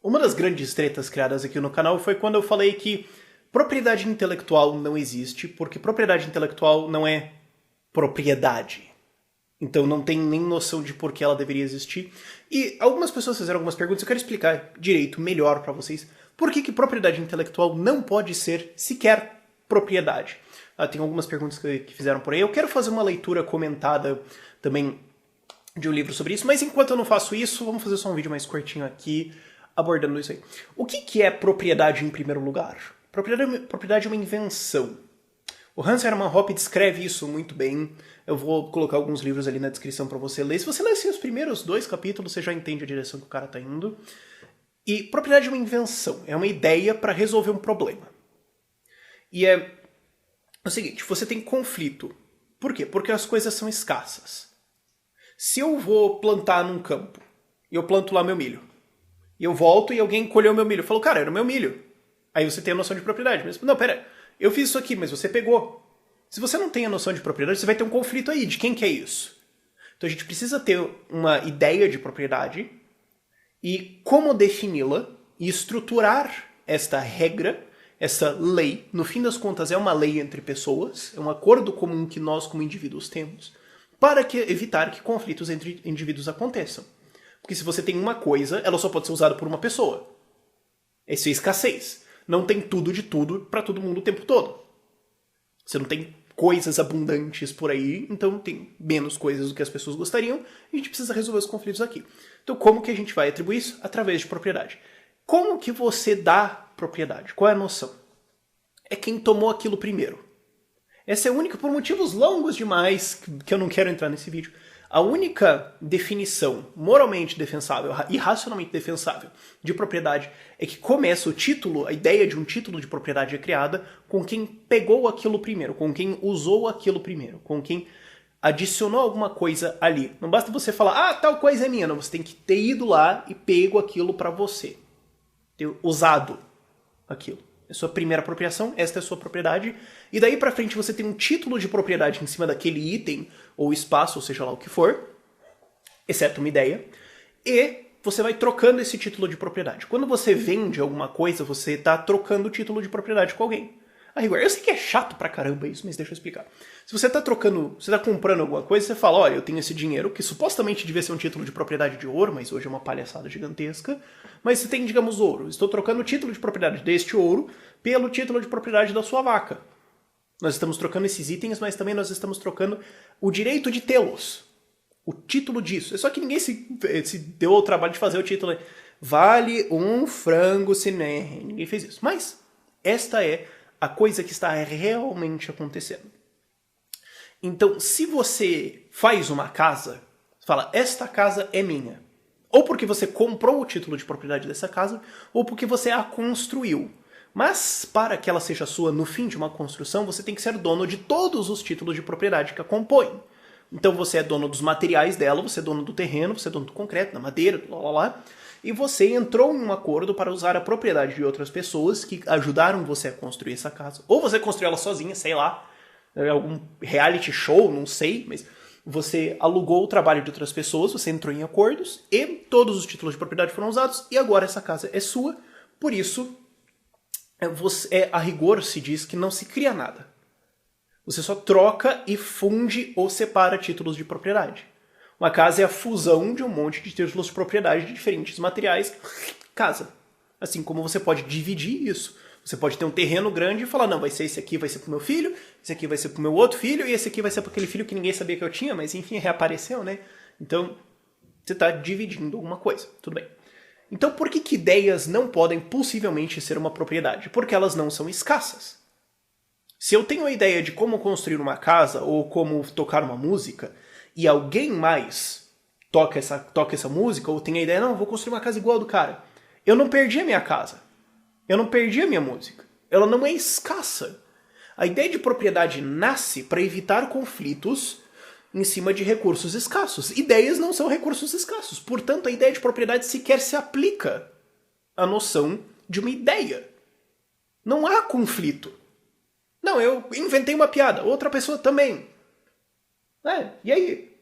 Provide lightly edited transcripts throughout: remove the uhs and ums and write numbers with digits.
Uma das grandes tretas criadas aqui no canal foi quando eu falei que propriedade intelectual não existe, porque propriedade intelectual não é propriedade. Então não tem nem noção de por que ela deveria existir. E algumas pessoas fizeram algumas perguntas, eu quero explicar direito, melhor pra vocês, por que propriedade intelectual não pode ser sequer propriedade. Tem algumas perguntas que fizeram por aí. Eu quero fazer uma leitura comentada também de um livro sobre isso, mas enquanto eu não faço isso, vamos fazer só um vídeo mais curtinho aqui, abordando isso aí. O que é propriedade em primeiro lugar? Propriedade é uma invenção. O Hans Hermann Hoppe descreve isso muito bem. Eu vou colocar alguns livros ali na descrição para você ler. Se você ler assim, os primeiros 2 capítulos, você já entende a direção que o cara tá indo. E propriedade é uma invenção, é uma ideia para resolver um problema. E é o seguinte, você tem conflito. Por quê? Porque as coisas são escassas. Se eu vou plantar num campo, e eu planto lá meu milho, e eu volto e alguém colheu meu milho, falou, cara, era o meu milho. Aí você tem a noção de propriedade. Mas, não, pera, eu fiz isso aqui, mas você pegou. Se você não tem a noção de propriedade, você vai ter um conflito aí, de quem que é isso? Então a gente precisa ter uma ideia de propriedade e como defini-la e estruturar esta regra, essa lei. No fim das contas é uma lei entre pessoas, é um acordo comum que nós como indivíduos temos, para evitar que conflitos entre indivíduos aconteçam. Porque se você tem uma coisa, ela só pode ser usada por uma pessoa. Essa é escassez. Não tem tudo de tudo para todo mundo o tempo todo. Você não tem coisas abundantes por aí, então tem menos coisas do que as pessoas gostariam, e a gente precisa resolver os conflitos aqui. Então como que a gente vai atribuir isso? Através de propriedade. Como que você dá propriedade? Qual é a noção? É quem tomou aquilo primeiro. Essa é a única, por motivos longos demais, que eu não quero entrar nesse vídeo, a única definição moralmente defensável e racionalmente defensável de propriedade é que começa o título, a ideia de um título de propriedade é criada com quem pegou aquilo primeiro, com quem usou aquilo primeiro, com quem adicionou alguma coisa ali. Não basta você falar, tal coisa é minha, não, você tem que ter ido lá e pego aquilo pra você. Ter usado aquilo. É sua primeira apropriação, esta é a sua propriedade, e daí pra frente você tem um título de propriedade em cima daquele item, ou espaço, ou seja lá o que for, exceto uma ideia, e você vai trocando esse título de propriedade. Quando você vende alguma coisa, você está trocando o título de propriedade com alguém. A rigor, eu sei que é chato pra caramba isso, mas deixa eu explicar. Se você está trocando, você está comprando alguma coisa, você fala, olha, eu tenho esse dinheiro, que supostamente devia ser um título de propriedade de ouro, mas hoje é uma palhaçada gigantesca, mas você tem, digamos, ouro. Estou trocando o título de propriedade deste ouro pelo título de propriedade da sua vaca. Nós estamos trocando esses itens, mas também nós estamos trocando o direito de tê-los. O título disso. É só que ninguém se deu ao trabalho de fazer o título. Vale um frango ciné. Ninguém fez isso. Mas esta é a coisa que está realmente acontecendo. Então, se você faz uma casa, fala, esta casa é minha. Ou porque você comprou o título de propriedade dessa casa, ou porque você a construiu. Mas, para que ela seja sua no fim de uma construção, você tem que ser dono de todos os títulos de propriedade que a compõem. Então você é dono dos materiais dela, você é dono do terreno, você é dono do concreto, da madeira, e você entrou em um acordo para usar a propriedade de outras pessoas que ajudaram você a construir essa casa. Ou você construiu ela sozinha, sei lá, algum reality show, não sei, mas você alugou o trabalho de outras pessoas, você entrou em acordos, e todos os títulos de propriedade foram usados, e agora essa casa é sua, por isso a rigor se diz que não se cria nada. Você só troca e funde ou separa títulos de propriedade. Uma casa é a fusão de um monte de títulos de propriedade de diferentes materiais. Casa. Assim como você pode dividir isso. Você pode ter um terreno grande e falar, não, vai ser esse aqui vai ser pro meu filho, esse aqui vai ser pro meu outro filho, e esse aqui vai ser pro aquele filho que ninguém sabia que eu tinha, mas enfim, reapareceu, né? Então, você está dividindo alguma coisa. Tudo bem. Então, por que ideias não podem possivelmente ser uma propriedade? Porque elas não são escassas. Se eu tenho a ideia de como construir uma casa ou como tocar uma música, e alguém mais toca essa música, ou tem a ideia, não, eu vou construir uma casa igual a do cara, eu não perdi a minha casa. Eu não perdi a minha música. Ela não é escassa. A ideia de propriedade nasce para evitar conflitos em cima de recursos escassos. Ideias não são recursos escassos. Portanto, a ideia de propriedade sequer se aplica à noção de uma ideia. Não há conflito. Não, eu inventei uma piada, outra pessoa também. E aí?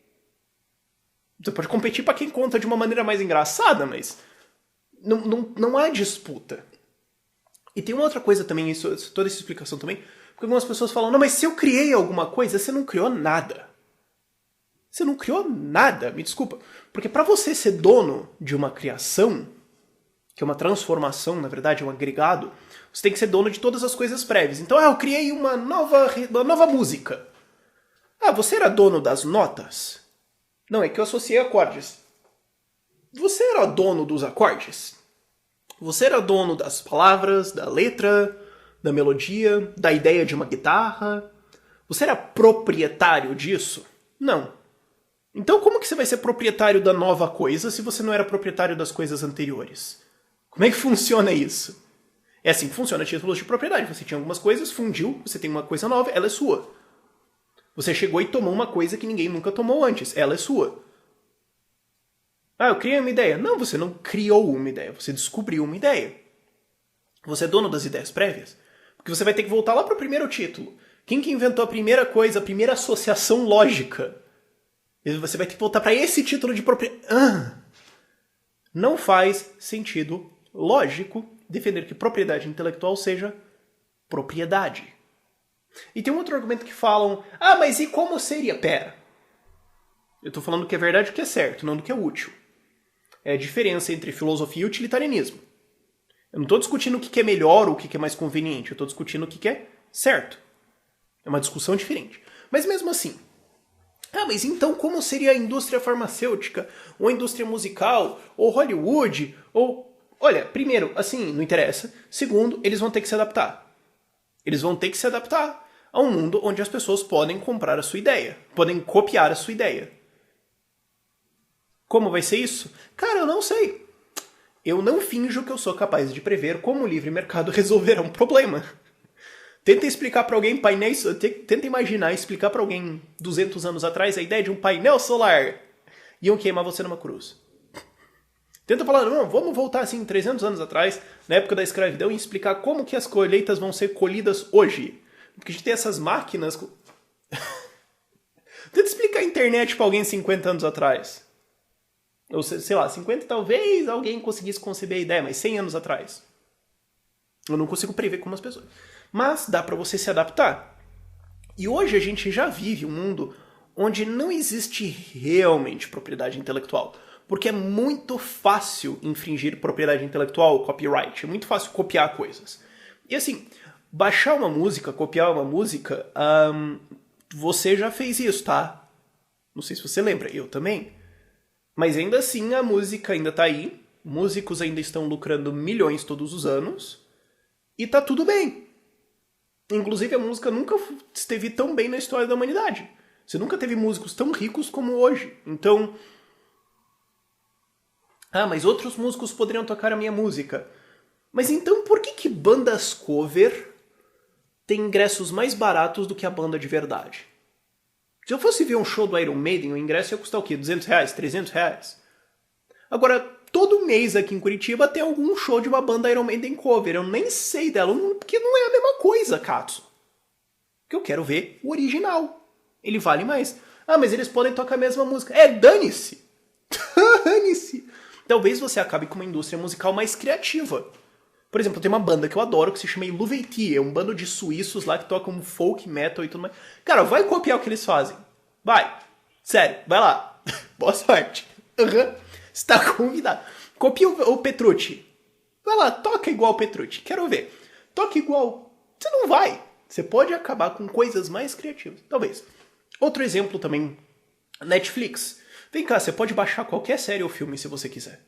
Você pode competir para quem conta de uma maneira mais engraçada, mas Não há disputa. E tem uma outra coisa também, toda essa explicação também, porque algumas pessoas falam, não, mas se eu criei alguma coisa, você não criou nada. Você não criou nada, me desculpa. Porque para você ser dono de uma criação, que é uma transformação, na verdade, é um agregado, você tem que ser dono de todas as coisas prévias. Então, eu criei uma nova música. Você era dono das notas? Não, é que eu associei acordes. Você era dono dos acordes? Você era dono das palavras, da letra, da melodia, da ideia de uma guitarra? Você era proprietário disso? Não. Então como que você vai ser proprietário da nova coisa se você não era proprietário das coisas anteriores? Como é que funciona isso? É assim que funciona títulos de propriedade. Você tinha algumas coisas, fundiu, você tem uma coisa nova, ela é sua. Você chegou e tomou uma coisa que ninguém nunca tomou antes, ela é sua. Eu criei uma ideia. Não, você não criou uma ideia, você descobriu uma ideia. Você é dono das ideias prévias. Porque você vai ter que voltar lá para o primeiro título. Quem que inventou a primeira coisa, a primeira associação lógica? Você vai ter que voltar para esse título de propriedade. Não faz sentido lógico defender que propriedade intelectual seja propriedade. E tem um outro argumento que falam, mas e como seria? Pera. Eu estou falando do que é verdade e o que é certo, não do que é útil. É a diferença entre filosofia e utilitarismo. Eu não estou discutindo o que é melhor ou o que é mais conveniente. Eu estou discutindo o que é certo. É uma discussão diferente. Mas mesmo assim, mas então como seria a indústria farmacêutica, ou a indústria musical, ou Hollywood, ou... Olha, primeiro, assim, não interessa. Segundo, eles vão ter que se adaptar. Eles vão ter que se adaptar a um mundo onde as pessoas podem comprar a sua ideia, podem copiar a sua ideia. Como vai ser isso? Cara, eu não sei. Eu não finjo que eu sou capaz de prever como o livre mercado resolverá um problema. Tenta explicar para alguém painéis... Tenta imaginar explicar para alguém 200 anos atrás a ideia de um painel solar. Iam queimar você numa cruz. Tenta falar, não, vamos voltar assim 300 anos atrás, na época da escravidão, e explicar como que as colheitas vão ser colhidas hoje. Porque a gente tem essas máquinas... Tenta explicar a internet para alguém 50 anos atrás. Ou sei lá, 50 talvez alguém conseguisse conceber a ideia, mas 100 anos atrás. Eu não consigo prever como as pessoas. Mas dá para você se adaptar. E hoje a gente já vive um mundo onde não existe realmente propriedade intelectual. Porque é muito fácil infringir propriedade intelectual, copyright. É muito fácil copiar coisas. E assim, baixar uma música, copiar uma música, você já fez isso, tá? Não sei se você lembra, eu também. Mas ainda assim a música ainda tá aí. Músicos ainda estão lucrando milhões todos os anos. E tá tudo bem. Inclusive a música nunca esteve tão bem na história da humanidade. Você nunca teve músicos tão ricos como hoje. Então... mas outros músicos poderiam tocar a minha música. Mas então por que bandas cover têm ingressos mais baratos do que a banda de verdade? Se eu fosse ver um show do Iron Maiden, o ingresso ia custar o quê? 200 reais? 300 reais? Agora, todo mês aqui em Curitiba tem algum show de uma banda Iron Maiden cover. Eu nem sei dela, porque não é a mesma coisa, Katsu. Porque eu quero ver o original. Ele vale mais. Mas eles podem tocar a mesma música. Dane-se! Dane-se! Talvez você acabe com uma indústria musical mais criativa. Por exemplo, tem uma banda que eu adoro que se chama Iluvetti. É um bando de suíços lá que tocam folk, metal e tudo mais. Cara, vai copiar o que eles fazem. Vai. Sério, vai lá. Boa sorte. Você tá convidado. Copia o Petrucci. Vai lá, toca igual o Petrucci. Quero ver. Toca igual. Você não vai. Você pode acabar com coisas mais criativas. Talvez. Outro exemplo também. Netflix. Vem cá, você pode baixar qualquer série ou filme se você quiser.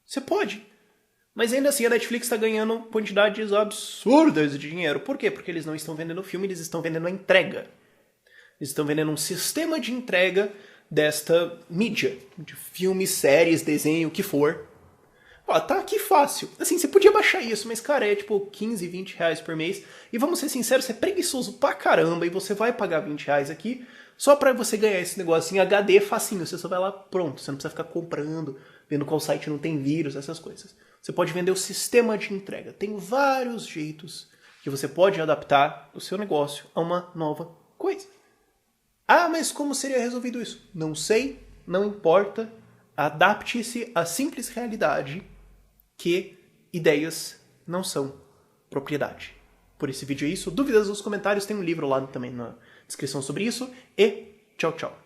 Você pode. Mas ainda assim a Netflix está ganhando quantidades absurdas de dinheiro. Por quê? Porque eles não estão vendendo filme, eles estão vendendo a entrega. Eles estão vendendo um sistema de entrega desta mídia. De filmes, séries, desenho, o que for. Tá aqui fácil. Assim, você podia baixar isso, mas cara, é tipo 15, 20 reais por mês. E vamos ser sinceros, você é preguiçoso pra caramba e você vai pagar 20 reais aqui só pra você ganhar esse negócio em HD facinho. Você só vai lá, pronto. Você não precisa ficar comprando, vendo qual site não tem vírus, essas coisas. Você pode vender o sistema de entrega. Tem vários jeitos que você pode adaptar o seu negócio a uma nova coisa. Mas como seria resolvido isso? Não sei, não importa. Adapte-se à simples realidade que ideias não são propriedade. Por esse vídeo é isso. Dúvidas nos comentários, tem um livro lá também na descrição sobre isso. E tchau, tchau.